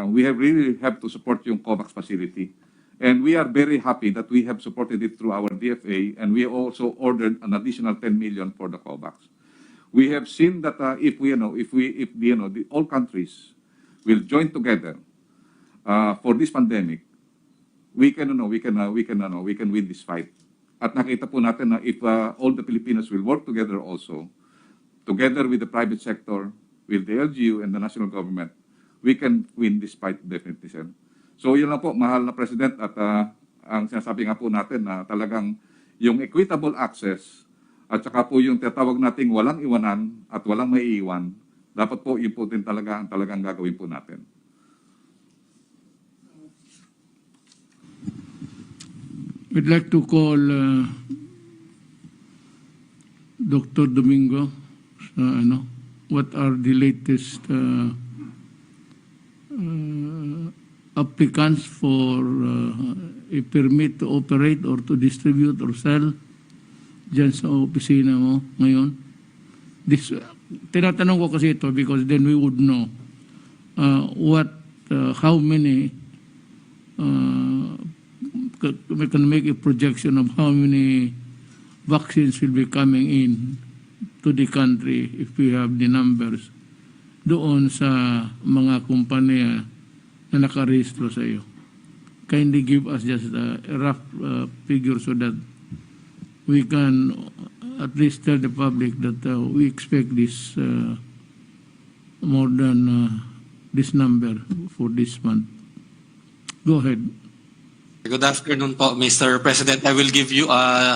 we have really have to support yung COVAX facility. And we are very happy that we have supported it through our DFA, and we also ordered an additional 10 million for the COVAX. We have seen that if all countries will join together for this pandemic, we can win this fight. At nakita po natin na if all the Filipinos will work together also, together with the private sector, with the LGU and the national government, we can win this fight definitely, sir. So yun lang po, mahal na President, at ang sinasabi nga po natin na talagang yung equitable access at saka po yung tinatawag nating walang iwanan at walang maiiwan, dapat po yun po din talaga ang talagang gagawin po natin. We'd like to call Dr. Domingo. What are the latest applicants for a permit to operate or to distribute or sell dyan sa opisina mo ngayon? Tinatanong ko kasi ito because then we would know how many we can make a projection of how many vaccines will be coming in to the country if we have the numbers doon sa mga kumpanya na nakarehistro sa iyo. Kindly give us just a rough figure so that we can at least tell the public that we expect this more than this number for this month. Go ahead. Good afternoon po, Mr. President. I will give you a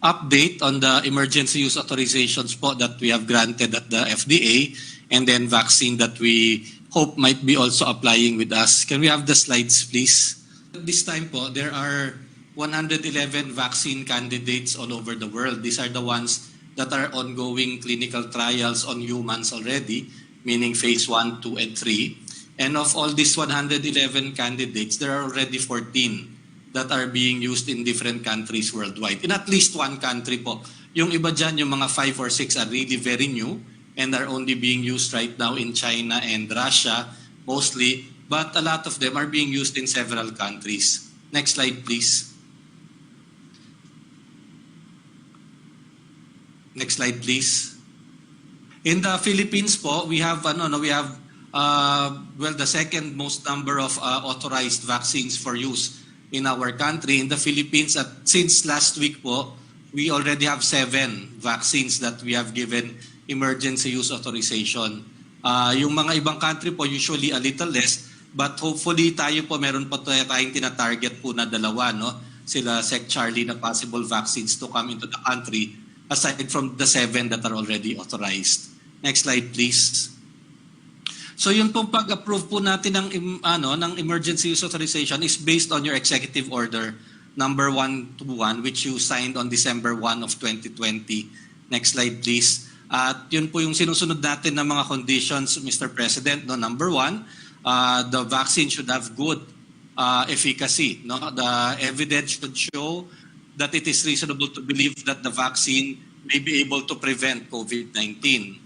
update on the emergency use authorizations po that we have granted at the FDA, and then vaccine that we hope might be also applying with us. Can we have the slides, please? At this time po, there are 111 vaccine candidates all over the world. These are the ones that are ongoing clinical trials on humans already, meaning phase 1, 2, and 3. And of all these 111 candidates, there are already 14 that are being used in different countries worldwide. In at least one country po. Yung iba dyan, yung mga 5 or 6 are really very new and are only being used right now in China and Russia mostly, but a lot of them are being used in several countries. Next slide, please. Next slide, please. In the Philippines po, we have the second most number of authorized vaccines for use in our country. In the Philippines, since last week po, we already have 7 vaccines that we have given emergency use authorization. Yung mga ibang country po, usually a little less, but hopefully tayo po meron po tayong tina-target po na 2, no? Sila Sec Charlie na possible vaccines to come into the country aside from the 7 that are already authorized. Next slide, please. So yung pong pag-approve po natin ng emergency use authorization is based on your executive order number 121 which you signed on December 1 of 2020. Next slide, please. At yun po yung sinusunod natin ng mga conditions, Mr. President. No? Number 1, the vaccine should have good efficacy. No? The evidence should show that it is reasonable to believe that the vaccine may be able to prevent COVID-19.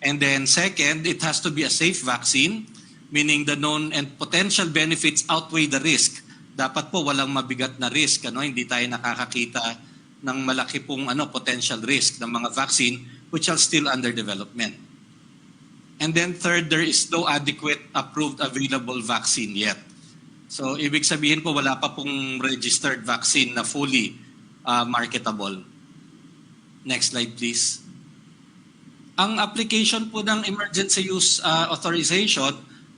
And then second, it has to be a safe vaccine, meaning the known and potential benefits outweigh the risk. Dapat po walang mabigat na risk, hindi tayo nakakakita ng malaki pong potential risk ng mga vaccine which are still under development. And then third, there is no adequate approved available vaccine yet. So ibig sabihin po wala pa pong registered vaccine na fully marketable. Next slide, please. Ang application po ng emergency use authorization,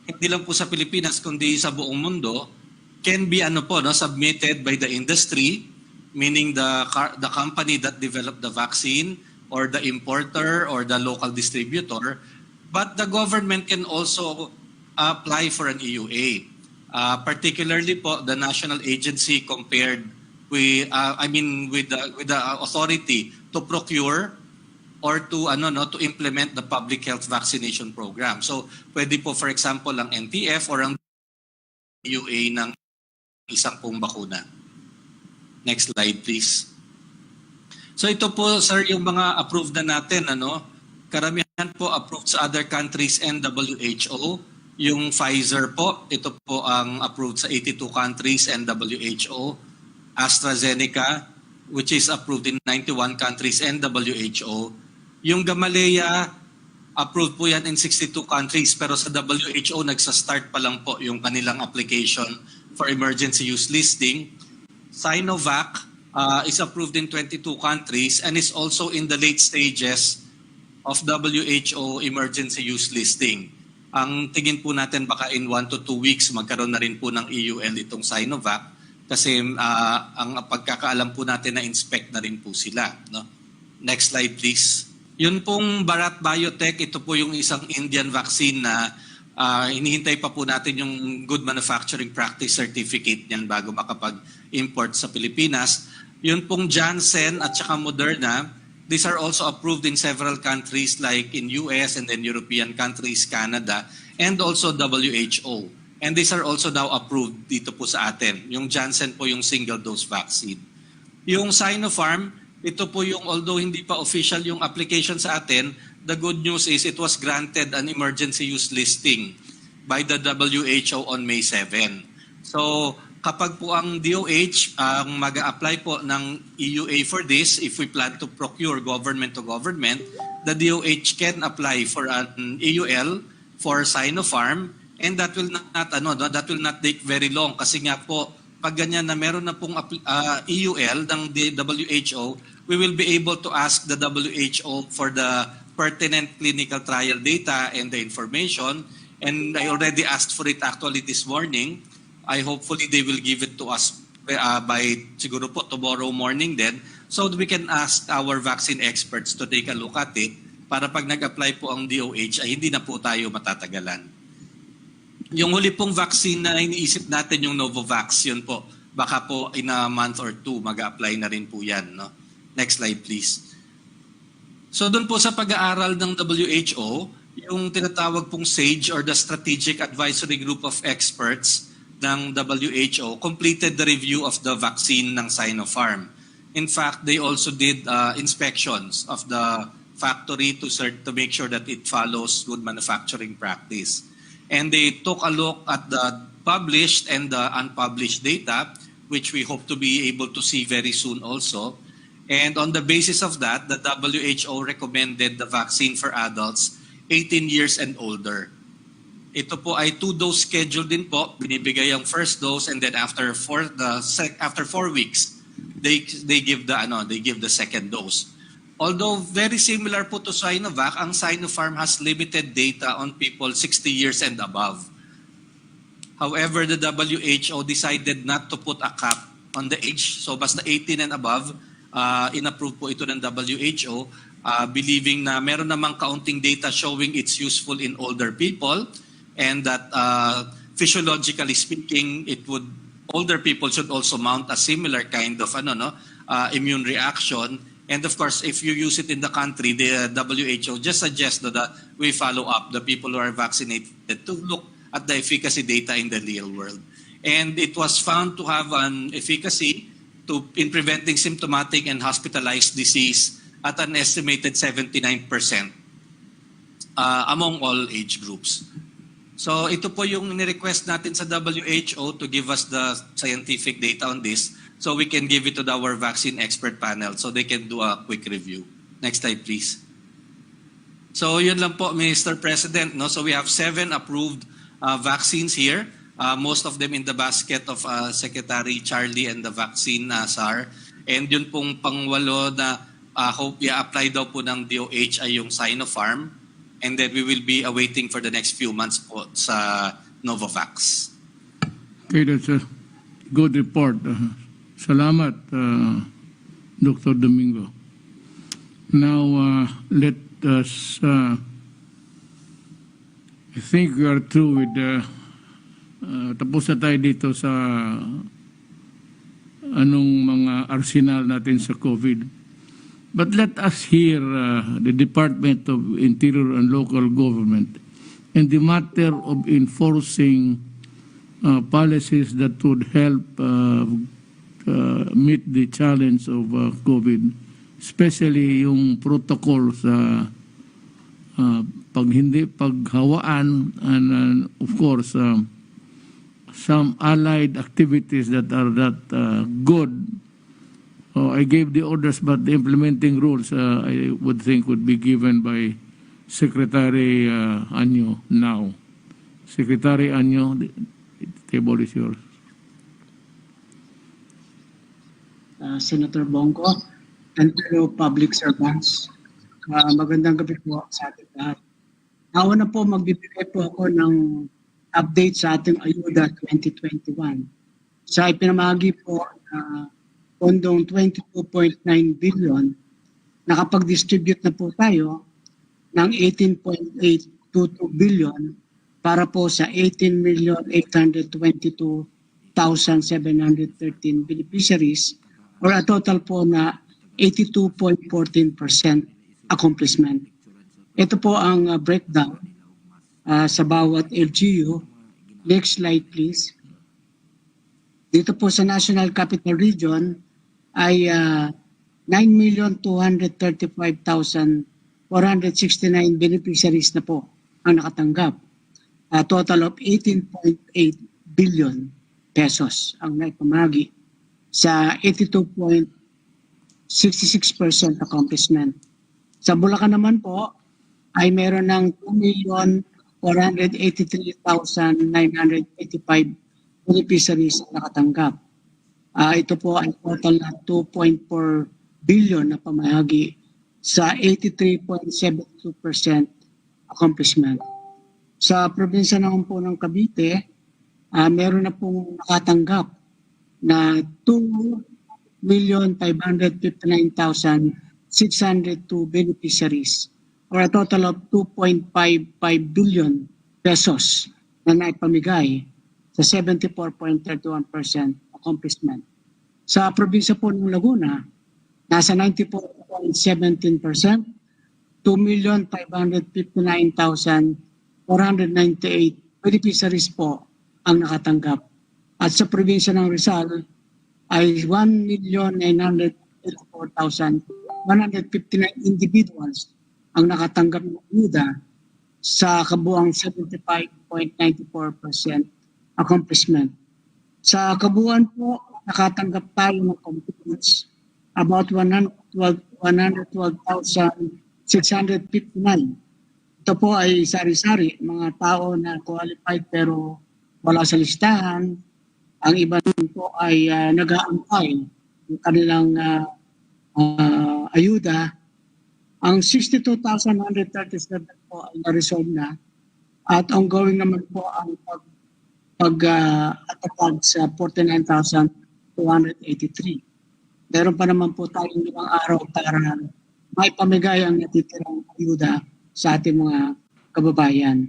hindi lang po sa Pilipinas kundi sa buong mundo, can be submitted by the industry, meaning the company that developed the vaccine or the importer or the local distributor, but the government can also apply for an EUA. Particularly po the national agency compared with the authority to procure or to implement the public health vaccination program. So pwede po for example ang NTF or ang EUA ng isang pong bakuna. Next slide, please. So ito po, sir, yung mga approved na natin. Karamihan po approved sa other countries and WHO. Yung Pfizer po, ito po ang approved sa 82 countries and WHO. AstraZeneca, which is approved in 91 countries and WHO. Yung Gamaleya, approved po yan in 62 countries, pero sa WHO, nagsa-start pa lang po yung kanilang application for emergency use listing. Sinovac is approved in 22 countries and is also in the late stages of WHO emergency use listing. Ang tingin po natin baka in 1 to 2 weeks magkaroon na rin po ng EUL itong Sinovac kasi ang pagkakaalam po natin na inspect na rin po sila. No? Next slide please. Yun pong Bharat Biotech, ito po yung isang Indian vaccine na hinihintay pa po natin yung Good Manufacturing Practice Certificate niyan bago makapag-import sa Pilipinas. Yun pong Janssen at saka Moderna, these are also approved in several countries like in US and then European countries, Canada, and also WHO. And these are also now approved dito po sa atin. Yung Janssen po yung single-dose vaccine. Yung Sinopharm, ito po yung although hindi pa official yung application sa atin, the good news is it was granted an emergency use listing by the WHO on May 7. So, kapag po ang DOH ang mag-a-apply po ng EUA for this, if we plan to procure government to government, the DOH can apply for an EUL for Sinopharm, and that will not take very long kasi nga po pag ganyan na meron na pong EUL ng WHO, we will be able to ask the WHO for the pertinent clinical trial data and the information, and I already asked for it actually this morning. Hopefully they will give it to us by siguro po tomorrow morning then, so that we can ask our vaccine experts to take a look at it para pag nag-apply po ang DOH ay hindi na po tayo matatagalan. Yung huli pong vaccine na iniisip natin yung Novavax, yun po, baka po in a month or two mag-apply na rin po yan. No? Next slide please. So doon po sa pag-aaral ng WHO, yung tinatawag pong SAGE or the Strategic Advisory Group of Experts ng WHO completed the review of the vaccine ng Sinopharm. In fact, they also did inspections of the factory to make sure that it follows good manufacturing practice. And they took a look at the published and the unpublished data, which we hope to be able to see very soon also. And on the basis of that, the WHO recommended the vaccine for adults 18 years and older. Ito po ay 2-dose schedule din po. Binibigay ang first dose and then after 4 weeks, they give the second dose. Although very similar po to Sinovac, ang Sinopharm has limited data on people 60 years and above. However, the WHO decided not to put a cap on the age. So basta 18 and above, inapprove po ito ng WHO, believing na meron namang kaunting data showing it's useful in older people. And that physiologically speaking, older people should also mount a similar kind of immune reaction. And of course, if you use it in the country, the WHO just suggests that we follow up the people who are vaccinated to look at the efficacy data in the real world. And it was found to have an efficacy in preventing symptomatic and hospitalized disease at an estimated 79% among all age groups. So ito po yung ni-request natin sa WHO to give us the scientific data on this so we can give it to our vaccine expert panel so they can do a quick review. Next slide please. So yun lang po, Mr. President. No? So we have 7 approved vaccines here. Most of them in the basket of Secretary Charlie and the vaccine SAR. And yun pong pangwalo na hope i-apply daw po ng DOH ay yung Sinopharm. And then we will be awaiting for the next few months po sa Novavax. Okay, that's a good report. Salamat, Dr. Domingo. Now, let us, I think we are through with tapos na tayo dito sa anong mga arsenal natin sa COVID. But let us hear the Department of Interior and Local Government in the matter of enforcing policies that would help meet the challenge of COVID, especially yung protocol sa pag hindi paghawaan, and of course, some allied activities that are not good. So I gave the orders, but the implementing rules, I would think, would be given by Secretary Anyo now. Secretary Anyo, the table is yours. Senator Bongo and fellow public servants. Magandang gabi po sa ating lahat. Nauna po magbibigay po ako ng update sa ating Ayuda 2021. Sa ipinamahagi po na pondong 22.9 billion, nakapag-distribute na po tayo ng 18.822 billion para po sa 18,822,713 beneficiaries, or a total po na 82.14% accomplishment. Ito po ang breakdown sa bawat LGU. Next slide please. Dito po sa National Capital Region ay 9,235,469 beneficiaries na po ang nakatanggap. A total of 18.8 billion pesos ang naipamahagi sa 82.66% accomplishment. Sa Bulacan naman po ay meron ng 2,483,985 beneficiaries na nakatanggap. Ito po ay total na 2.4 billion na pamahagi sa 83.72% accomplishment. Sa probinsya naman po ng Cavite, meron na pong nakatanggap na 2,559,602 beneficiaries, or a total of 2.55 billion pesos na naipamigay sa 74.31% accomplishment. Sa probinsya po ng Laguna, nasa 94.17%, 2,559,498 beneficiaries po ang nakatanggap. At sa probinsya ng Rizal ay 1,984,159 individuals ang nakatanggap ng ayuda sa kabuang 75.94% accomplishment. Sa kabuuan po, nakatanggap tayo ng commitments about 112,659. Ito po ay sari-sari, mga tao na qualified pero wala sa listahan. Ang iba po ay nag-aantay ng kanilang ayuda. Ang 62,137 po ay na-resolve na at ongoing naman po ang pag-atapag sa 49,283. Meron pa naman po tayong limang araw para may pamigay ang natitirang ayuda sa ating mga kababayan.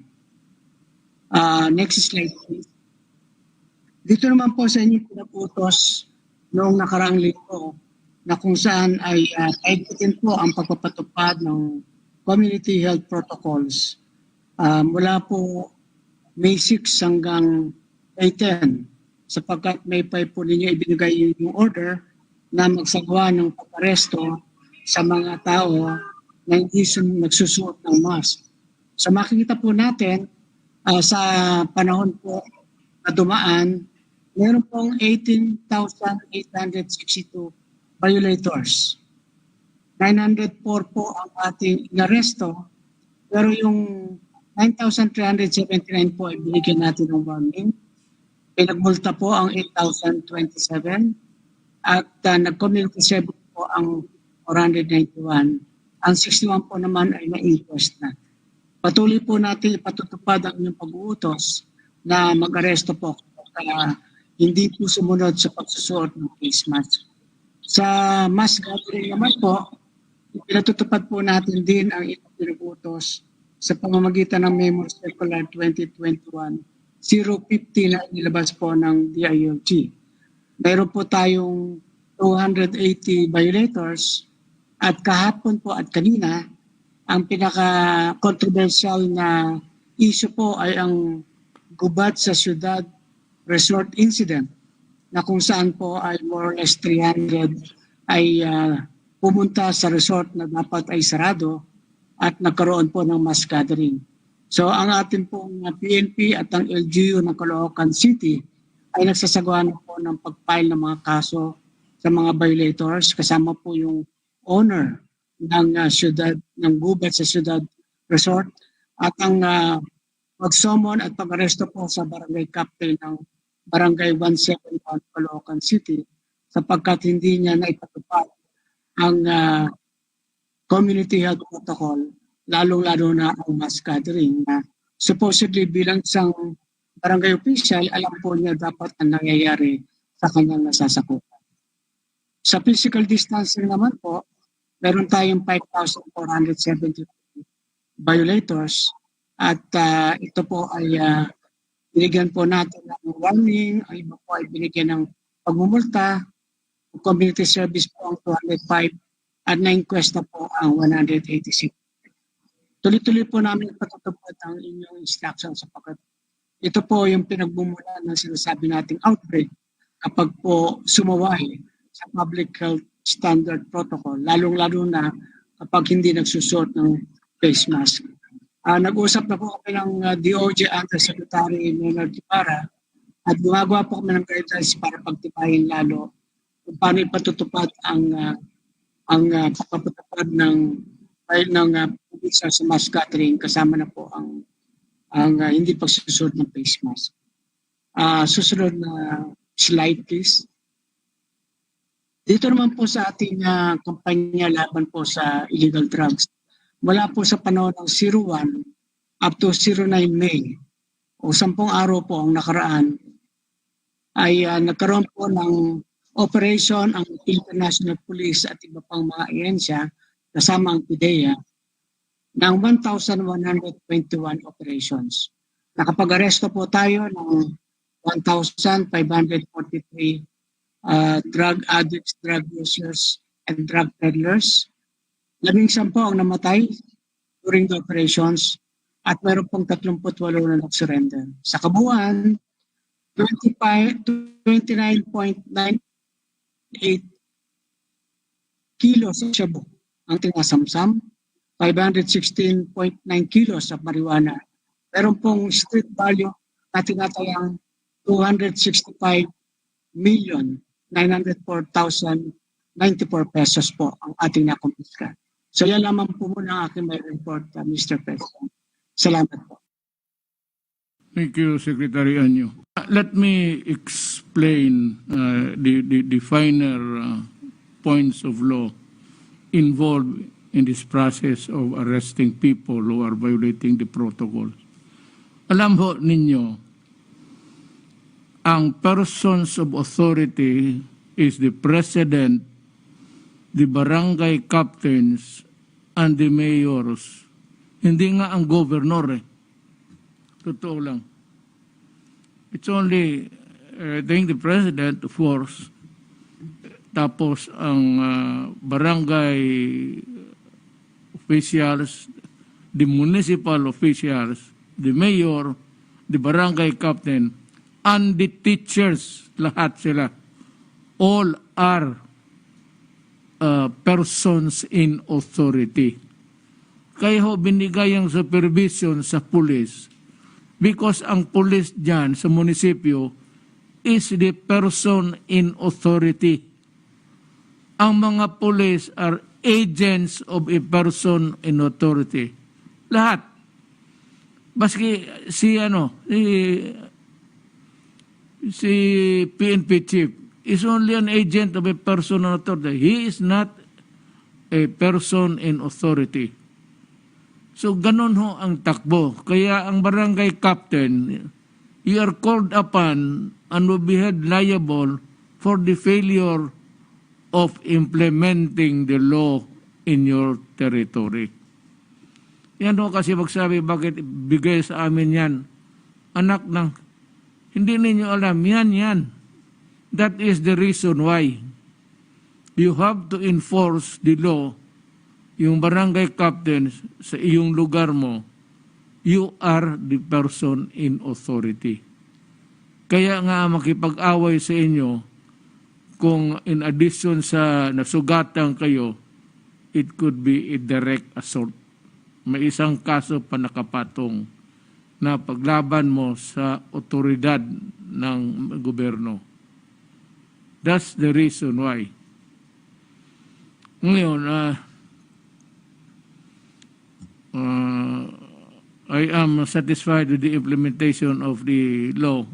Next slide please. Dito naman po sa inyo pinaputos noong nakaraang linggo na kung saan ay higpitin po ang pagpapatupad ng community health protocols mula po May 6 hanggang May 10, sapagkat May 5 po ninyo ibinigay yung order na magsagawa ng pag-aresto sa mga tao na hindi nagsusuot ng mask. So makikita po natin sa panahon po na dumaan, meron pong 18,862 violators. 904 po ang ating inaresto, pero yung 9,379 po ay binigyan natin ng warning. Pinagmulta po ang 8,027 at nag-community service po ang 491. Ang 61 po naman ay na-inquest na. Patuloy po natin ipatutupad ang inyong pag-uutos na mag-aresto po kaya hindi po sumunod sa pagsusuot ng face mask. Sa mass gathering naman po, pinatutupad po natin din ang inyong pinag-uutos sa pamamagitan ng Memo Circular 2021-050 na inilabas po ng DILG. Mayroon po tayong 280 violators at kahapon po at kanina, ang pinaka-controversial na issue po ay ang gubat sa syudad resort incident na kung saan po ay more or less 300 ay pumunta sa resort na dapat ay sarado at nagkaroon po ng mass gathering. So ang ating pong PNP at ang LGU ng Caloocan City ay nagsasagawa na po ng pag-file ng mga kaso sa mga violators, kasama po yung owner ng syudad, ng gubat sa syudad resort, at ang pag-summon at pag-aresto po sa barangay captain ng barangay 171 Caloocan City sapagkat hindi niya naipatupad ang community health protocol, lalong-lalo na ang mass gathering na supposedly bilang isang barangay official, alam po niya dapat ang nangyayari sa kanyang nasasakupan. Sa physical distancing naman po, meron tayong 5,470 violators at ito po ay binigyan po natin ng warning, ang iba po ay binigyan ng pagmumulta, community service po ang 205 at na-inquesta po ang 186. Tuloy-tuloy po namin patutupad ang inyong instruction sapagkat ito po yung pinagmumulan ng sinasabi nating outbreak kapag po sumawahi sa public health standard protocol, lalong-lalo na kapag hindi nagsusot ng face mask. Nag-usap na po kami ng DOJ Undersecretary Leonard Ibarra at gumagawa po kami ng guidelines para pagtibayin lalo kung paano ipatutupad ang pagpapatupad ng pagpapatupad sa mass gathering, kasama na po ang hindi pagsusunod ng face mask. Susunod na slide please. Dito naman po sa ating kampanya laban po sa illegal drugs, mula po sa panahon ng 01 up to 09 May o 10 araw po ang nakaraan ay nagkaroon po ng operation ang Philippine National Police at iba pang mga ahensya kasama ang PIDEA ng 1,121 operations. Nakapag-aresto po tayo ng 1,543 drug addicts, drug users, and drug peddlers. 11 po ang namatay during the operations at meron pong 38 na nag-surrender. Sa kabuuan, 29.98 kilos sa shabu ang tinasamsam, 516.9 kilos sa marijuana. Meron pong street value na tinatayang 265,904,094 pesos po ang ating nakumpiska. So yan lamang po muna ang aking may report, Mr. President. Salamat po. Thank you, Secretary Anyo. Let me explain the finer points of law involved in this process of arresting people who are violating the protocol. Alam ho ninyo, ang persons of authority is the president, the barangay captains, and the mayors. Hindi nga ang governor eh. Totoo lang. It's only, I think the president, of course, tapos ang barangay officials, the municipal officials, the mayor, the barangay captain, and the teachers, lahat sila. All are persons in authority. Kaya ho binigay ang supervision sa police because ang police dyan sa munisipyo is the person in authority. Ang mga police are agents of a person in authority. Lahat. Baski si PNP chief is only an agent of a person in authority. He is not a person in authority. So ganun ho ang takbo. Kaya ang barangay captain, you are called upon and will be held liable for the failure of implementing the law in your territory. Yan ho kasi magsabi bakit bigay sa amin yan. Anak ng, hindi ninyo alam, yan. That is the reason why you have to enforce the law. Yung barangay captain sa iyong lugar mo, you are the person in authority. Kaya nga makipag-away sa inyo, kung in addition sa nasugatan kayo, it could be a direct assault. may isang kaso pa nakapatong na paglaban mo sa otoridad ng gobyerno. That's the reason why. Ngayon, I am satisfied with the implementation of the law.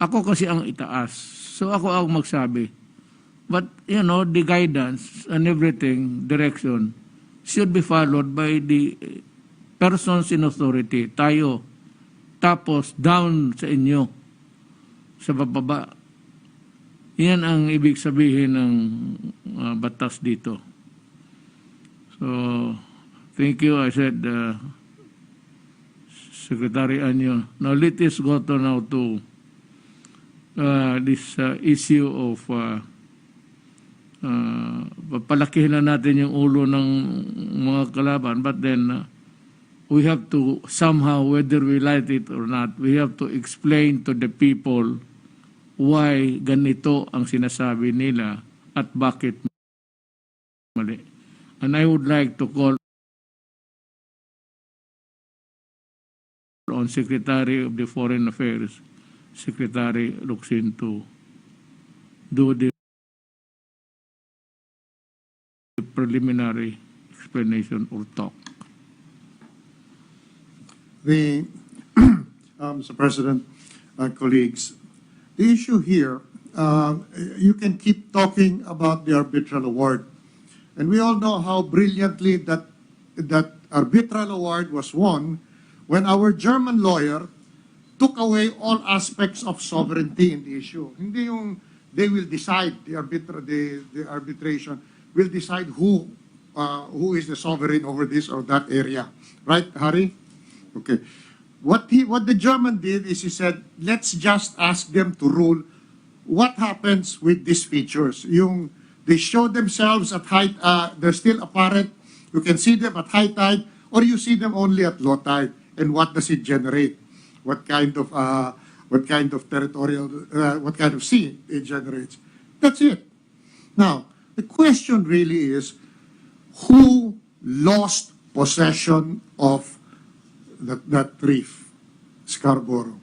Ako kasi ang itaas. So ako ang magsabi. But, you know, the guidance and everything, direction, should be followed by the persons in authority. Tayo. Tapos, down sa inyo. Sa bababa. Yan ang ibig sabihin ng batas dito. So, thank you. I said, Secretary Anyo. Now, let us go to now to this issue of papalakihin na natin yung ulo ng mga kalaban. But then, we have to somehow, whether we like it or not, we have to explain to the people why ganito ang sinasabi nila at bakit mali. And I would like to call on Secretary of the Foreign Affairs, Secretary Locsin, to do the preliminary explanation or talk. Mr. President, colleagues, the issue here, you can keep talking about the arbitral award. And we all know how brilliantly that arbitral award was won when our German lawyer took away all aspects of sovereignty in the issue. Hindi yung they will decide, the arbitration will decide who is the sovereign over this or that area. Right, Harry? Okay. What the German did is he said, let's just ask them to rule what happens with these features. They show themselves at high, they're still apparent, you can see them at high tide, or you see them only at low tide, and what does it generate? What kind of territorial, what kind of sea it generates? That's it. Now, the question really is, who lost possession of that reef, Scarborough?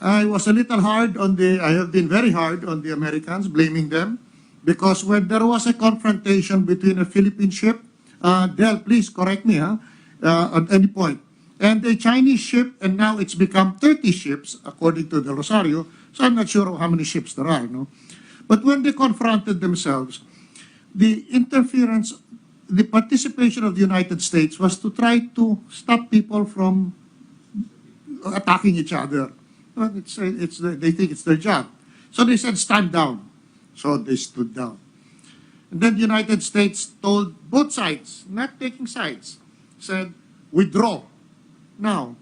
I was a little hard on I have been very hard on the Americans, blaming them, because when there was a confrontation between a Philippine ship, Del, please correct me, at any point, and a Chinese ship, and now it's become 30 ships, according to the Rosario, so I'm not sure how many ships there are, no? But when they confronted themselves, the interference, the participation of the United States was to try to stop people from attacking each other. Well, they think it's their job. So they said, stand down. So they stood down. And then the United States told both sides, not taking sides, said, withdraw. Now,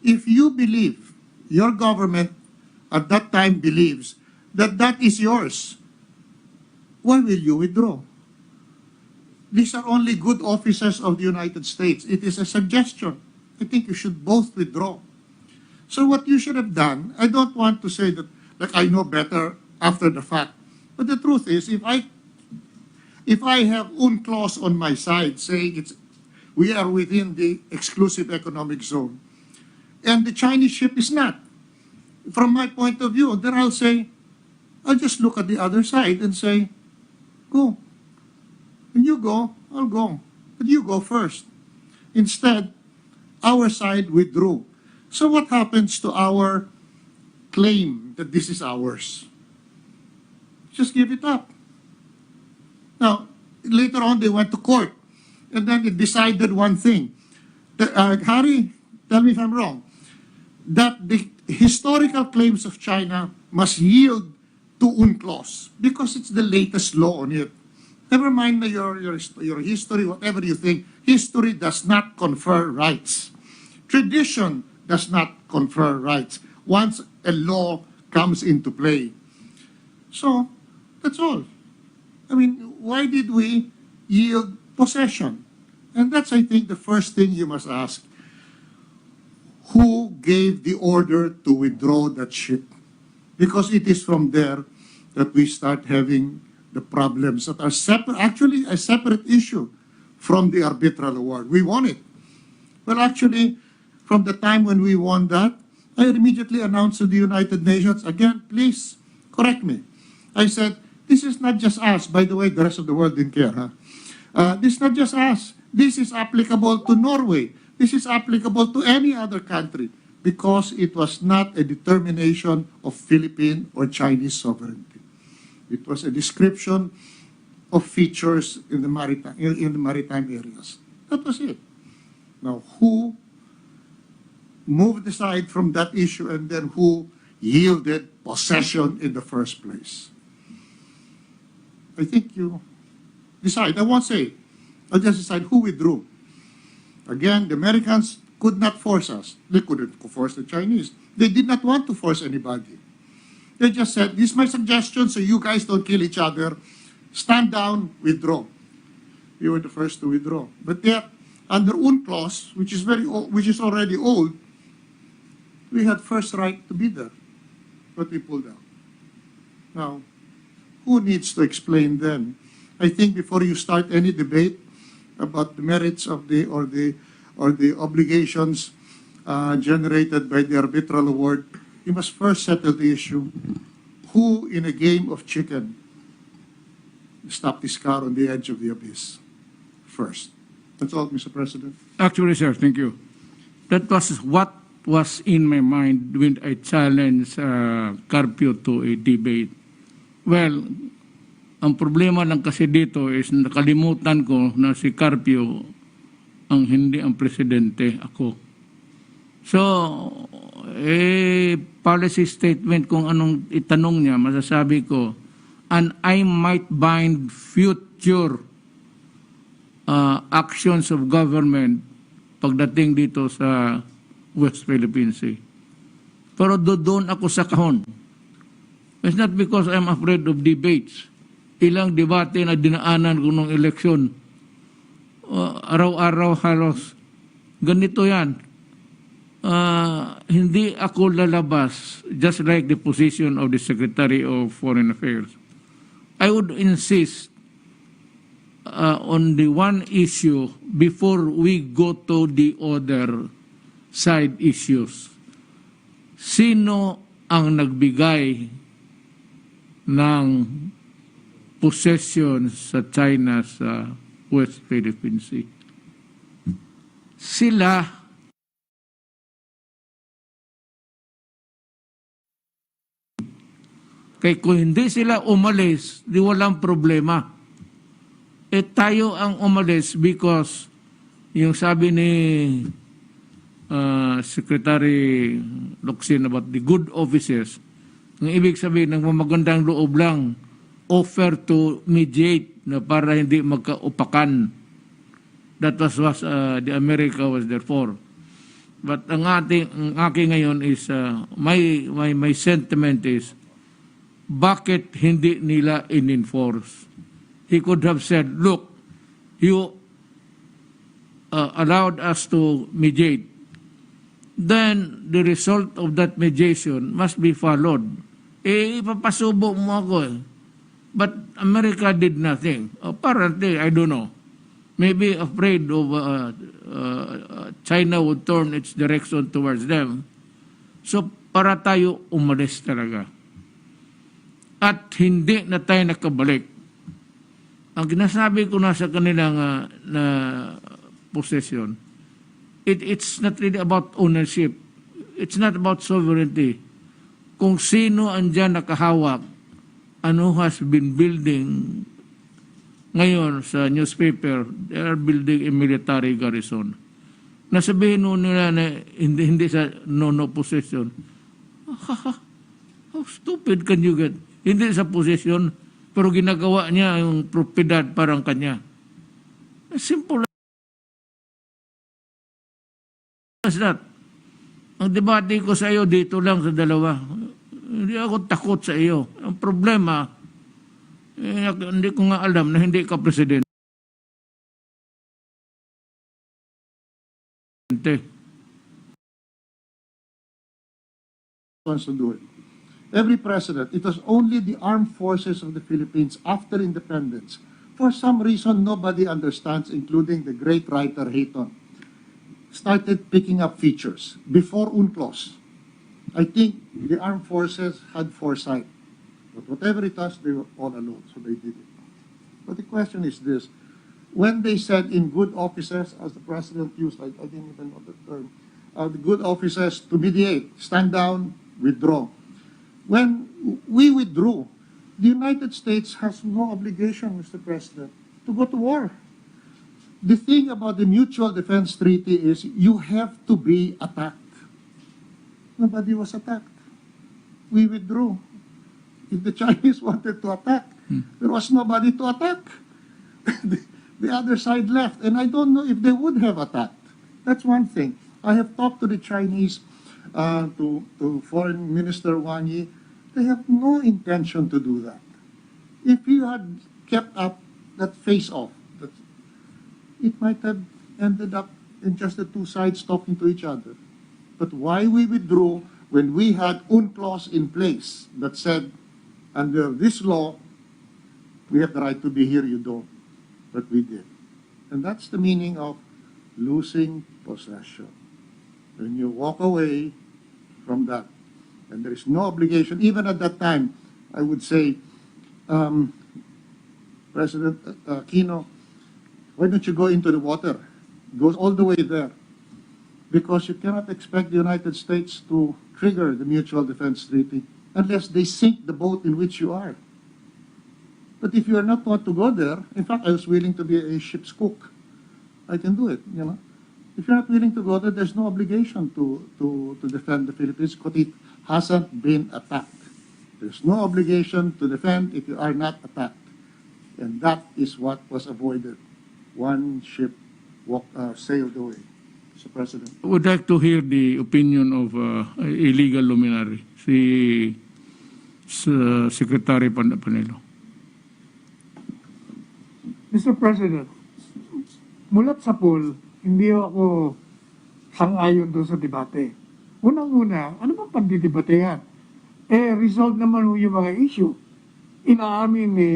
if you believe, your government at that time believes that that is yours, why will you withdraw? These are only good officers of the United States. It is a suggestion. I think you should both withdraw. So what you should have done, I don't want to say that like I know better after the fact, but the truth is, if I have UNCLOS on my side saying we are within the exclusive economic zone, and the Chinese ship is not, from my point of view, then I'll just look at the other side and say, go. When you go, I'll go. But you go first. Instead, our side withdrew. So what happens to our claim that this is ours? Just give it up. Now, later on, they went to court. And then it decided one thing. Harry, tell me if I'm wrong. That the historical claims of China must yield to UNCLOS because it's the latest law on it. Never mind your history, whatever you think. History does not confer rights. Tradition does not confer rights once a law comes into play. So, that's all. I mean, why did we yield possession? And that's, I think, the first thing you must ask. Who gave the order to withdraw that ship? Because it is from there that we start having the problems that are actually a separate issue from the arbitral award. We won it. Well, actually, from the time when we won that, I immediately announced to the United Nations, again, please correct me. I said, this is not just us. By the way, the rest of the world didn't care. This is not just us. This is applicable to Norway. This is applicable to any other country because it was not a determination of Philippine or Chinese sovereignty. It was a description of features in the maritime areas. That was it. Now, who moved aside from that issue and then who yielded possession in the first place? I think you decide. I won't say. I'll just decide who withdrew. Again, the Americans could not force us. They couldn't force the Chinese. They did not want to force anybody. They just said, this is my suggestion so you guys don't kill each other. Stand down, withdraw. We were the first to withdraw. But yet, under UNCLOS, which is already old, we had first right to be there. But we pulled out. Now, who needs to explain then? I think before you start any debate about the merits of the obligations generated by the arbitral award, you must first settle the issue. Who in a game of chicken stopped this car on the edge of the abyss first? That's all, Mr. President. Actually, sir, thank you. That was what was in my mind when I challenged Carpio to a debate. Well, ang problema lang kasi dito is nakalimutan ko na si Carpio ang hindi ang presidente, ako. So, policy statement kung anong itanong niya, masasabi ko, and I might bind future actions of government pagdating dito sa West Philippine Sea. Pero doon ako sa kahon. It's not because I'm afraid of debates. Ilang debate na dinaanan ko nung eleksyon. Araw-araw halos. Ganito yan. Hindi ako lalabas, just like the position of the Secretary of Foreign Affairs. I would insist on the one issue before we go to the other side issues. Sino ang nagbigay ng possession sa China sa West Philippine Sea? Sila. Kaya kung hindi sila umalis, di walang problema. Tayo ang umalis because yung sabi ni Secretary Locsin about the good offices, ang ibig sabihin ng magandang loob lang, offer to mediate na para hindi magkaupakan. That was the America was there for. But ang aking ngayon is, my sentiment is, bakit hindi nila in-enforce? He could have said, look, you allowed us to mediate. Then the result of that mediation must be followed. Ipapasubo mo ako eh. But America did nothing. Apparently, I don't know. Maybe afraid of China would turn its direction towards them. So para tayo umalis talaga. At hindi na tayo nakabalik. Ang ginasabi ko na sa kanilang possession, it's not really about ownership. It's not about sovereignty. Kung sino andyan nakahawak, ano has been building ngayon sa newspaper, they are building a military garrison. Nasabihin nila na hindi sa no possession. How stupid can you get? Hindi sa possession, pero ginagawa niya yung propiedad parang kanya. Simple as that. Ang debate ko sa iyo dito lang sa dalawa. Hindi ako takot sa iyo. Ang problema, hindi ko nga alam na hindi ka presidente. Wants to do it. Every president, it was only the armed forces of the Philippines after independence for some reason, nobody understands, including the great writer Hayton, started picking up features before UNCLOS. I think the armed forces had foresight. But whatever it was, they were all alone, so they did it. But the question is this. When they said in good offices, as the president used, I didn't even know the term, the good offices to mediate, stand down, withdraw. When we withdrew, the United States has no obligation, Mr. President, to go to war. The thing about the Mutual Defense Treaty is you have to be attacked. Nobody was attacked. We withdrew. If the Chinese wanted to attack, there was nobody to attack. The other side left, and I don't know if they would have attacked. That's one thing. I have talked to the Chinese, to Foreign Minister Wang Yi. They have no intention to do that. If you had kept up that face-off, it might have ended up in just the two sides talking to each other. But why we withdrew when we had UNCLOS in place that said, under this law, we have the right to be here, you don't. But we did. And that's the meaning of losing possession. When you walk away from that, and there is no obligation, even at that time, I would say, President Aquino, why don't you go into the water? It goes all the way there. Because you cannot expect the United States to trigger the Mutual Defense Treaty unless they sink the boat in which you are. But if you are not want to go there, in fact, I was willing to be a ship's cook. I can do it, you know. If you're not willing to go there, there's no obligation to defend the Philippines because it hasn't been attacked. There's no obligation to defend if you are not attacked. And that is what was avoided. One ship sailed away. Mr. President. I would like to hear the opinion of illegal luminary, si Secretary Panelo. Mr. President, mulat sa pool, hindi ako sang-ayon doon sa debate. Unang-una, ano bang pagdidebatehan? Resolve naman yung mga issue. Inaamin ni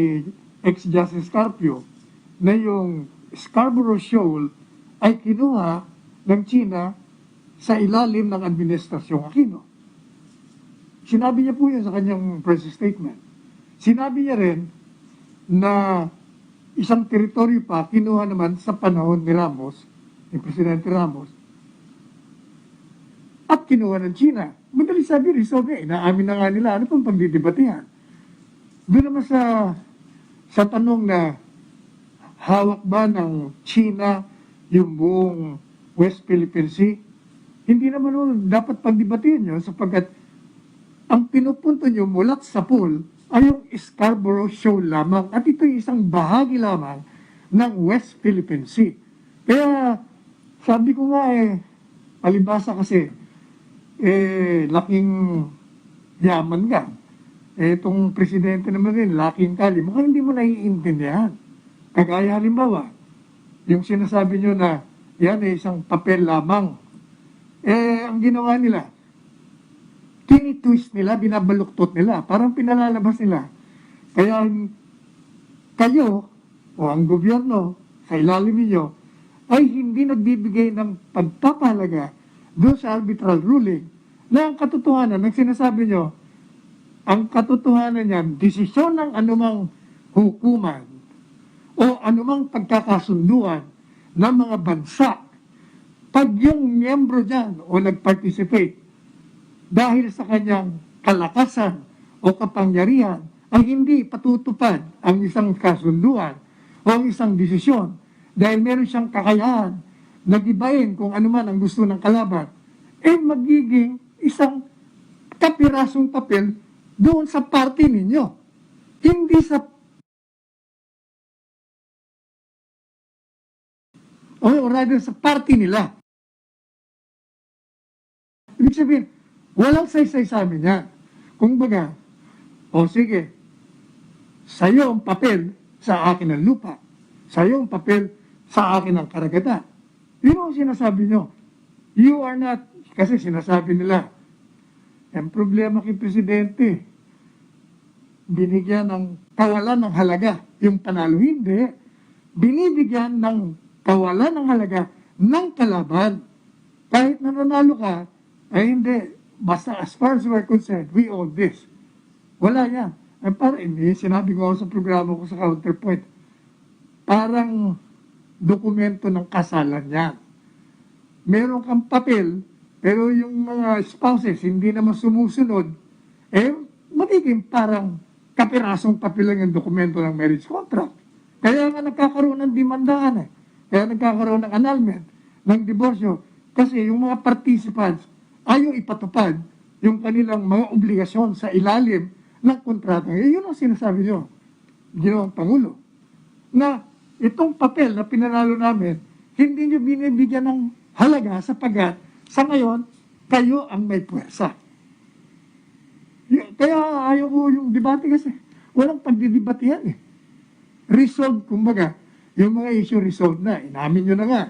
ex-Justice Carpio na yung Scarborough Shoal ay kinuha ng China sa ilalim ng Administrasyong Aquino. Sinabi niya po yun sa kanyang press statement. Sinabi niya rin na isang teritoryo pa kinuha naman sa panahon ni Ramos, ni Presidente Ramos, at kinuha ng China. Madali sabi, resolve niya. Inaamin na nga nila, ano pang pagdidebatehan? Doon naman sa tanong na hawak ba ng China yung buong West Philippine Sea, hindi naman nun dapat pagdebatehan nyo sapagkat ang pinupunto nyo mulat sa pool ay yung Scarborough Shoal lamang at ito yung isang bahagi lamang ng West Philippine Sea. Kaya sabi ko nga palibasa kasi laking yaman ka. Itong presidente naman rin, laking kali. Mukhang hindi mo naiintindihan. Kagaya halimbawa, yung sinasabi nyo na yan ay isang papel lamang. Ang ginawa nila, tinitwist nila, binabaluktot nila, parang pinalalabas nila. Kaya kayo, o ang gobyerno, sa ilalim ninyo, ay hindi nagbibigay ng pagpapahalaga doon sa arbitral ruling na ang katotohanan, ang sinasabi nyo, ang katotohanan niyan, desisyon ng anumang hukuman o anumang pagkakasunduan ng mga bansa, pag yung miyembro dyan o nag-participate dahil sa kanyang kalakasan o kapangyarihan ay hindi patutupad ang isang kasunduan o ang isang desisyon dahil meron siyang kakayahan na gibain kung ano man ang gusto ng kalaban, magiging isang kapirasong papel doon sa party ninyo. Hindi sa o rather sa party nila. Ibig sabihin, walang saysay sa amin yan. Kung baga, sige, sa'yo ang papel sa akin ang lupa. Sa'yo ang papel sa akin ang karagatan. Yun ang sinasabi nyo. You are not, kasi sinasabi nila, ang problema kay Presidente, binigyan ng kawalan ng halaga yung panalo. Hindi. binibigyan ng kawalan ng halaga ng kalaban. Kahit nananalo ka, ay hindi. Basta as far as we're concerned, we own this. Wala yan. Sinabi ko sa programa ko sa Counterpoint, parang dokumento ng kasalan yan. Meron kang papel, pero yung mga spouses hindi naman sumusunod, magiging parang kapirasong papel lang yung dokumento ng marriage contract. Kaya nga nagkakaroon ng demandaan Kaya nagkakaroon ng annulment, ng diborsyo. Kasi yung mga participants ayaw ipatupad yung kanilang mga obligasyon sa ilalim ng kontrata. Yun ang sinasabi nyo, Ginoong Pangulo, na itong papel na pinanalo namin, hindi nyo binibigyan ng halaga sapagat sa ngayon, kayo ang may puwersa. Kaya ayaw ko yung debate kasi walang pagdidebate yan Resolved, kumbaga, yung mga issue resolved na. Inamin nyo na nga,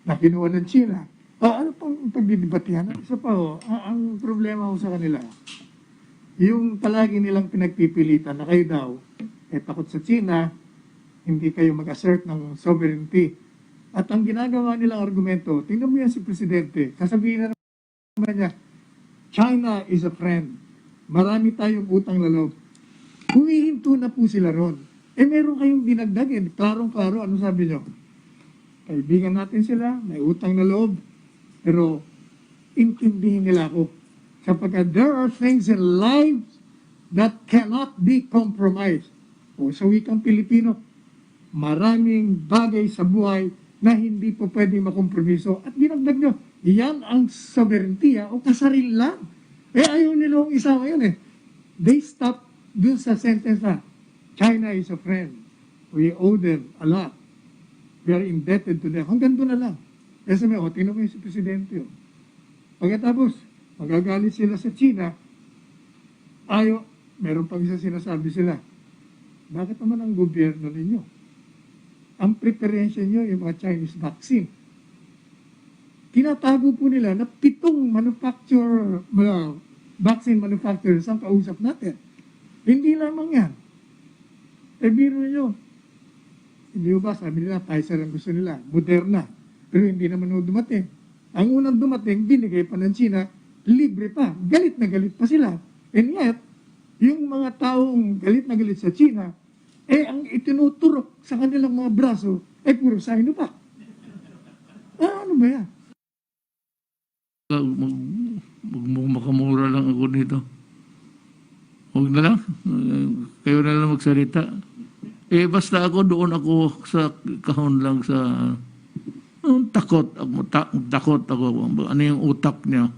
na kinuha ng China. Ano pang pagdidebate yan? Isa pa ang problema ko sa kanila, yung palagi nilang pinagpipilitan na kayo daw, takot sa China, hindi kayo mag-assert ng sovereignty. At ang ginagawa nilang argumento, tingnan mo yan si Presidente, sasabihin na naman niya, China is a friend. Marami tayong utang na loob. Humihinto na po sila ron. Meron kayong dinagdagin. Klarong-klaro, ano sabi nyo? Kaibigan natin sila, may utang na loob. Pero, intindihin nila ako. Sapagkat there are things in life that cannot be compromised. Sa wikang Pilipino, maraming bagay sa buhay na hindi po pwedeng makompromiso. At dinagdag nyo, yan ang sovereignty o kasaril lang. Ayaw nilang isama yun They stop dun sa sentence na, China is a friend. We owe them a lot. We are indebted to them. Hanggang doon na lang. Kasi tingnan mo yung si Presidente. Pagkatapos, magagalit sila sa China, meron pang isa sinasabi sila, bakit naman ang gobyerno ninyo? Ang preferensya nyo, yung mga Chinese vaccine. Tinatago po nila na 7 vaccine manufacturers ang kausap natin. Hindi lamang yan. Biro nyo. Hindi ba, sabi nila, Pfizer ang gusto nila, Moderna. Pero hindi naman dumating. Ang unang dumating, binigay pa ng China, libre pa. Galit na galit pa sila. And yet, yung mga taong galit na galit sa China, ang itinuturok sa kanilang mga braso, puro Sinovac. Ano ba yan? Makamura lang ako dito. Huwag na lang. Kayo na lang magsalita. Basta doon ako sa kahon lang sa takot ako. Ano yung utak niya?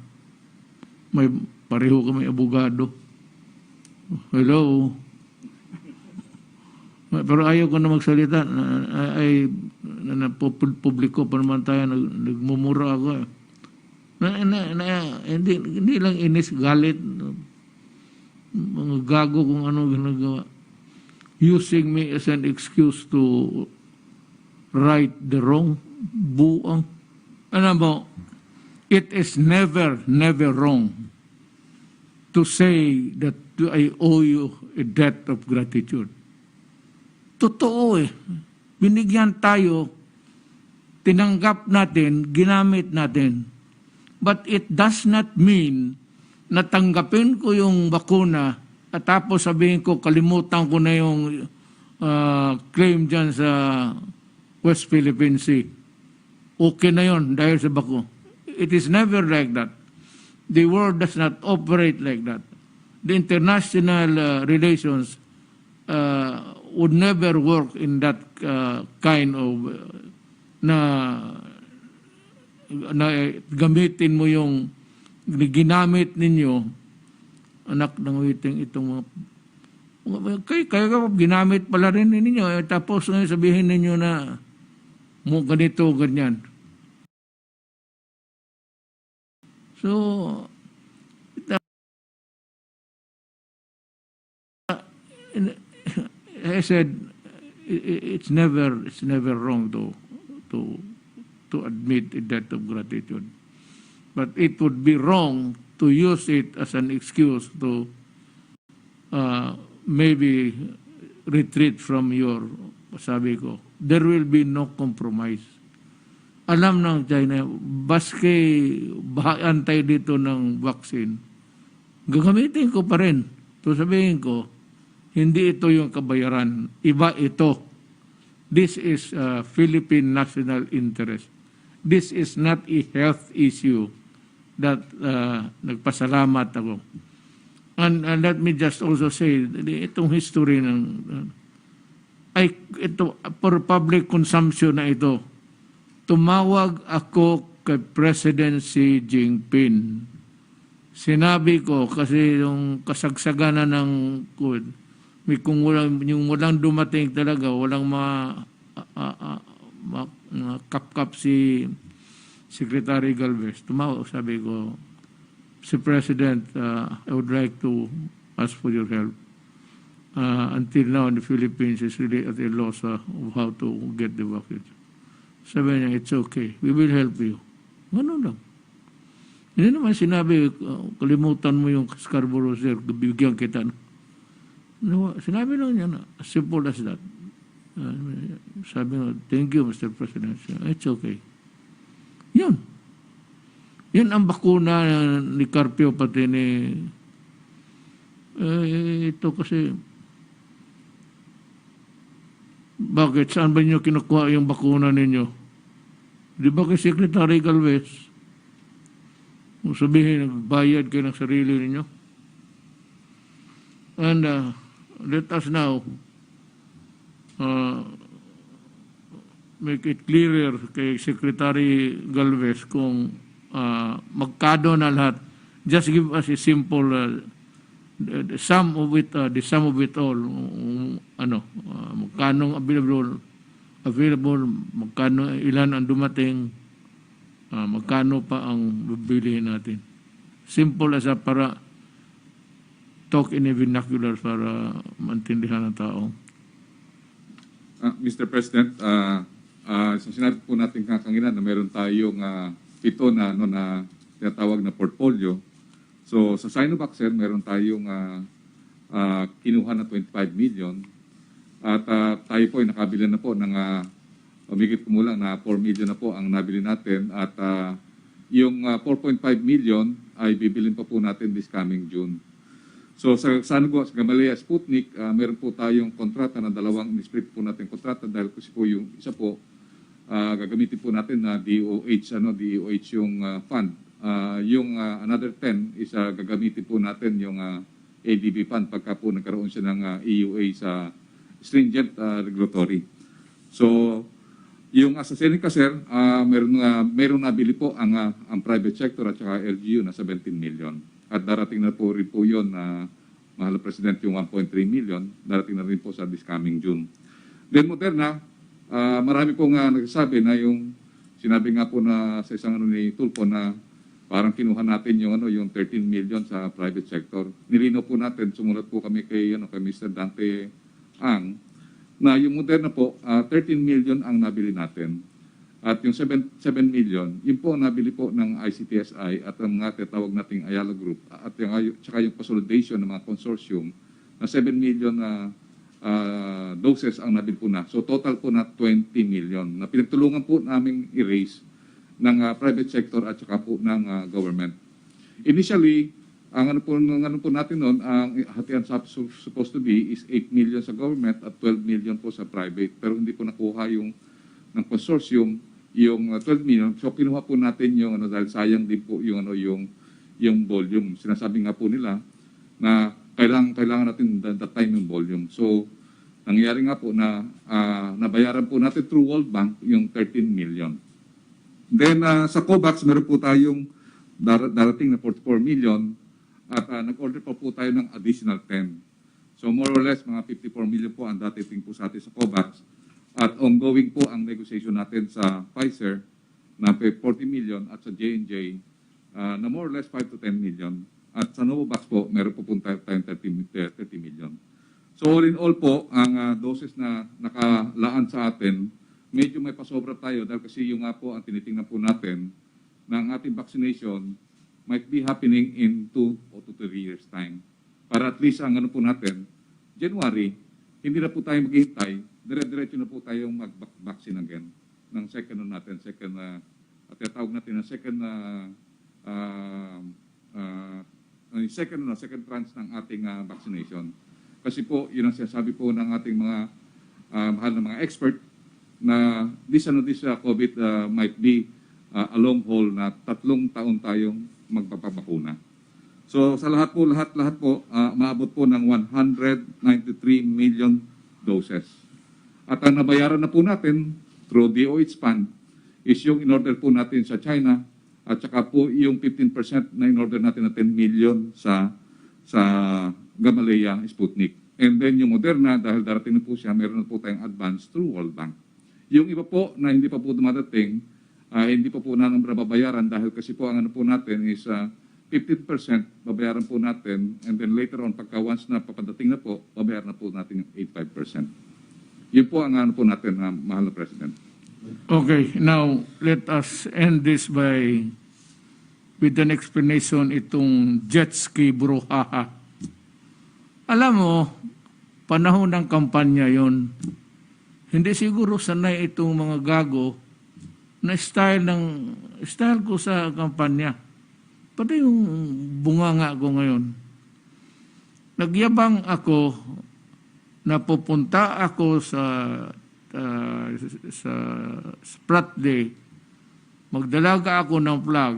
Pareho kami abogado. Hello? Pero ayaw ko na magsalita. Publiko pa naman tayo. Nagmumura ako hindi lang inis, galit. Mga gago kung ano ginagawa. Using me as an excuse to right the wrong. Buang. Ano mo, it is never wrong to say that I owe you a debt of gratitude. Totoo Binigyan tayo, tinanggap natin, ginamit natin. But it does not mean na tanggapin ko yung bakuna at tapos sabihin ko, kalimutan ko na yung claim dyan sa West Philippine Sea. Okay na yun dahil sa bako. It is never like that. The world does not operate like that. The international relations would never work in that kind of na gamitin mo yung ginamit ninyo, anak ng witing itong mga kayo ginamit pala rin ninyo tapos ngayon sabihin ninyo na mo ganito ganyan. So I said it's never wrong to admit a debt of gratitude. But it would be wrong to use it as an excuse to maybe retreat from your, sabi ko, there will be no compromise. Alam ng China, baske antay dito ng vaccine, gagamitin ko pa rin. So sabihin ko, hindi ito yung kabayaran, iba ito. This is Philippine national interest. This is not a health issue that nagpasalamat ako. And let me just also say, itong history ng ito for public consumption na ito. Tumawag ako kay President Xi Jinping. Sinabi ko kasi yung kasagsagan na ng COVID, may kung walang dumating talaga, walang kap-kap si Secretary Galvez. Tumawag, sabi ko, si President, I would like to ask for your help. Until now, the Philippines is really at a loss of how to get the vaccine. Sabi niya, it's okay. We will help you. Ganun lang. Hindi naman sinabi, kalimutan mo yung Scarborough, sir, bibigyan kita. No, sinabi lang niya na, as simple as that. Sabi niya, thank you, Mr. President. It's okay. Yun. Yan ang bakuna ni Carpio pati ni ito kasi bakit? Saan ba niyo kinukuha yung bakuna ninyo? Di ba kay Secretary Galvez? Kung sabihin, nagbayad kayo ng sarili ninyo. And let us now make it clearer kay Secretary Galvez kung magkano na lahat. Just give us a simple the sum of it all. Magkano available, magkano ilan ang dumating, magkano pa ang bibilihin natin. Simple as para talk in a vernacular para maintindihan ng tao. Mr. President, sinabi po natin kanina na meron tayong ito na tinatawag na portfolio. So sa Sinovac, sir, meron tayong kinuha na 25 million at tayo po ay nakabili na po ng umigit kumulang na 4 million na po ang nabili natin at yung 4.5 million ay bibilin pa po natin this coming June. So sa Sinovac, sa Gamaleya, Sputnik, meron po tayong kontrata na dalawang in-split po natin kontrata dahil kasi po yung isa po gagamitin po natin na DOH yung fund. Yung another 10 is gagamitin po natin yung ADB fund pagka po nagkaroon siya ng EUA sa stringent regulatory. So, yung AstraZeneca, sir, meron nabili po ang private sector at saka LGU na 17 million. At darating na po rin po yun mahal na President yung 1.3 million. Darating na rin po sa this coming June. Then Moderna, marami po nga nagsasabi na yung sinabi nga po na sa isang ni Tulfo na parang kinuha natin yung 13 million sa private sector. Nilinaw po natin, sumulat po kami kay Mr. Dante Ang na yung Moderna po 13 million ang nabili natin. At yung 7 million, yun po ang nabili po ng ICTSI at ang mga tinatawag nating Ayala Group at saka yung consolidation ng mga consortium na 7 million na doses ang nabili po na. So total po na 20 million na pinagtulungan po naming i-raise ng private sector at saka po ng government. Initially, ang ano po natin noon, ang hatian supposed to be is 8 million sa government at 12 million po sa private. Pero hindi po nakuha yung ng consortium yung 12 million. So kinuha po natin yung dahil sayang din po yung yung volume. Sinasabi nga po nila na kailangan natin that time yung volume. So nangyari nga po na nabayaran po natin through World Bank yung 13 million. Then sa COVAX meron po tayong darating na 44 million at nag-order pa po tayo ng additional 10. So more or less mga 54 million po ang dating po sa atin sa COVAX. At ongoing po ang negotiation natin sa Pfizer na 40 million at sa J&J na more or less 5 to 10 million. At sa Novavax po, meron po tayong 30 million. So all in all po, ang doses na nakalaan sa atin, medyo may pasobra tayo dahil kasi yung nga po ang tinitingnan po natin na ang ating vaccination might be happening in 2 or 3 years time. Para at least ang ano po natin, January, hindi na po tayo maghihintay dire-diretso na po tayong mag-vaccine again ng second natin, tinatawag natin na second tranche ng ating vaccination. Kasi po, yun ang sinasabi po ng ating mga mahal na mga expert na this COVID might be a long haul na 3 taon tayong magpapabakuna. So sa lahat po, maabot po ng 193 million doses. At ang nabayaran na po natin through DOH fund is yung in-order po natin sa China at saka po yung 15% na in-order natin na 10 million sa Gamaleya Sputnik. And then yung Moderna, dahil darating na po siya, meron na po tayong advance through World Bank. Yung iba po na hindi pa po dumadating, hindi pa po namin babayaran dahil kasi po ang ano po natin is 15% babayaran po natin, and then later on, pagka once na papadating na po, babayaran na po natin yung 85%. Yun po ang ano po natin, mahal na President. Okay, now let us end this with an explanation itong jet ski brouhaha. Alam mo, panahon ng kampanya yon, hindi siguro sanay itong mga gago na style ko sa kampanya. Pati yung bunganga ko ngayon. Nagyabang ako na pupunta ako sa Sprat Day. Magdalaga ako ng flag,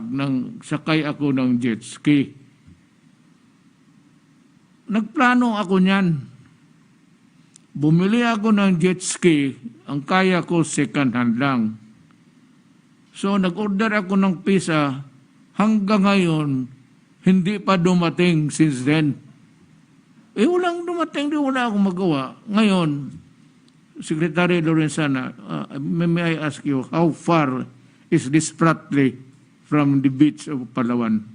sakay ako ng jet ski. Nagplano ako niyan. Bumili ako ng jet ski, ang kaya ko second hand lang. So nag-order ako ng pizza. Hanggang ngayon, hindi pa dumating since then. Walang dumating, wala akong magawa. Ngayon, Secretary Lorenzana, may I ask you, how far is this Pratley from the beach of Palawan?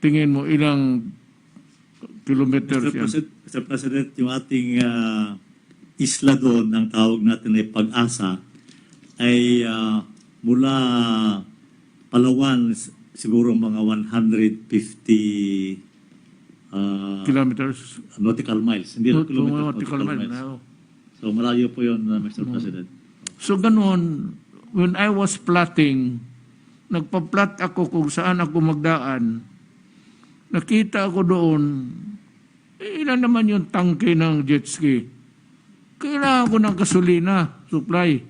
Tingin mo, ilang kilometers yan? Mr. President, yung ating isla doon, ang tawag natin ay Pag-asa, ay mula Palawan, siguro mga 150 kilometers. Nautical miles. Hindi kilometers, nautical miles. miles. So malayo po yun, Mr. President. So ganun, when I was plotting, nagpa-plot ako kung saan ako magdaan, nakita ako doon, ilan naman yung tangke ng jet ski. Kailangan ko ng gasolina, supply.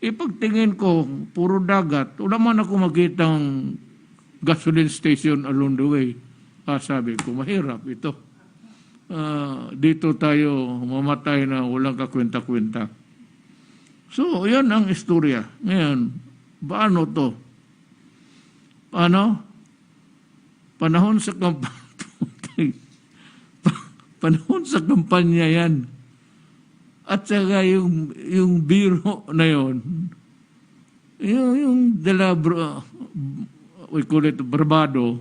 Pagtingin ko, puro dagat, wala man ako makitang gasoline station along the way. Sabi ko, mahirap ito. Dito tayo mamatay na walang kakwenta-kwenta. So, yan ang istorya. Ngayon, paano to? Paano? Panahon sa panahon sa kampanya yan. At saka yung biro na yun, yung we call it bravado,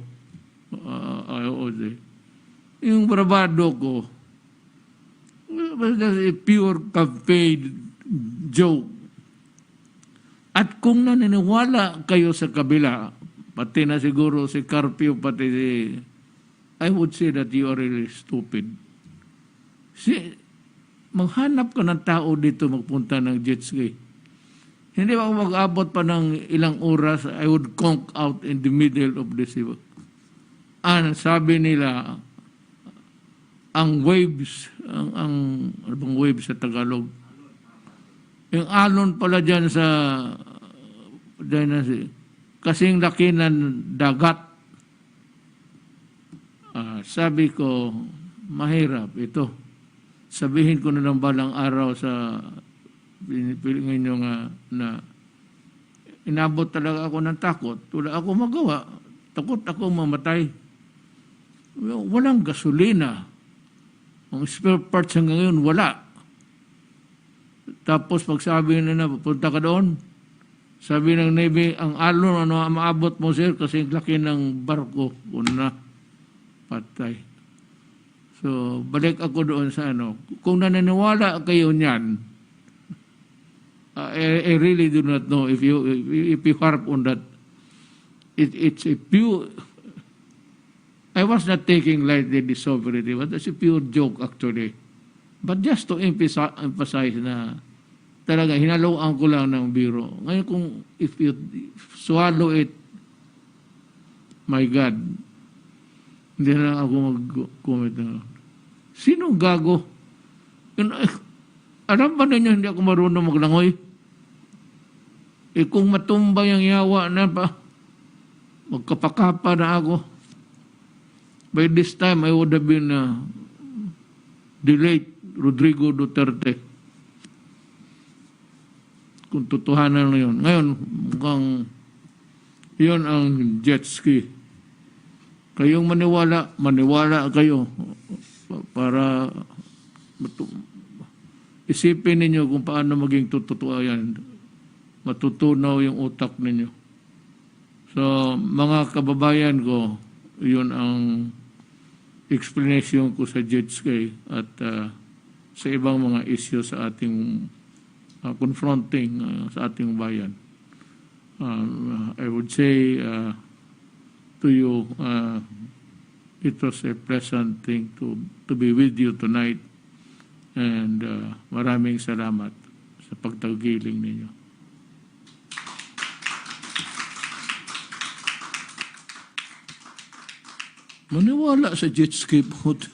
yung bravado ko, was a pure campaign joke. At kung naniniwala kayo sa kabila, pati na siguro si Carpio, pati I would say that you are really stupid. Maghanap ka ng tao dito magpunta ng jet ski. Hindi ba ako mag-abot pa ng ilang oras, I would conk out in the middle of the sea. Sabi nila, ang waves, ano bang waves sa Tagalog? Yung alon pala dyan kasing laki ng dagat. Sabi ko, mahirap ito. Sabihin ko na ng balang araw sa pinipiling nyo na inabot talaga ako ng takot. Wala ako magawa. Takot ako mamatay. Walang gasolina. Ang spare parts hanggang ngayon, wala. Tapos pagsabi na pupunta ka doon, sabi ng Navy, ang alon, maabot mo sir kasi laki ng barko. Una, patay. So, balik ako doon sa Kung naniniwala kayo niyan, I really do not know if you harp on that. It's a pure... I was not taking lightly the sovereignty, but it's a pure joke actually. But just to emphasize na talaga, hinaloan ko lang ng biro. Ngayon kung if you swallow it, my God, hindi na lang ako mag-comment na. Sino gago? Alam ba ninyo hindi ako marunong maglangoy? Kung matumba yung yawa na pa, magkapakapa na ako. By this time, I would have been the late Rodrigo Duterte. Kung totohanan na yun. Ngayon, mukhang yun ang jet ski. Kayong maniwala kayo para isipin ninyo kung paano maging totoo yan. Matutunaw yung utak ninyo. So, mga kababayan ko, yun ang explanation ko sa jet ski at sa ibang mga issue sa ating confronting sa ating bayan. I would say to you, it was a pleasant thing to be with you tonight, and maraming salamat sa pagtagiling ninyo. Maniwala sa jet ski boat.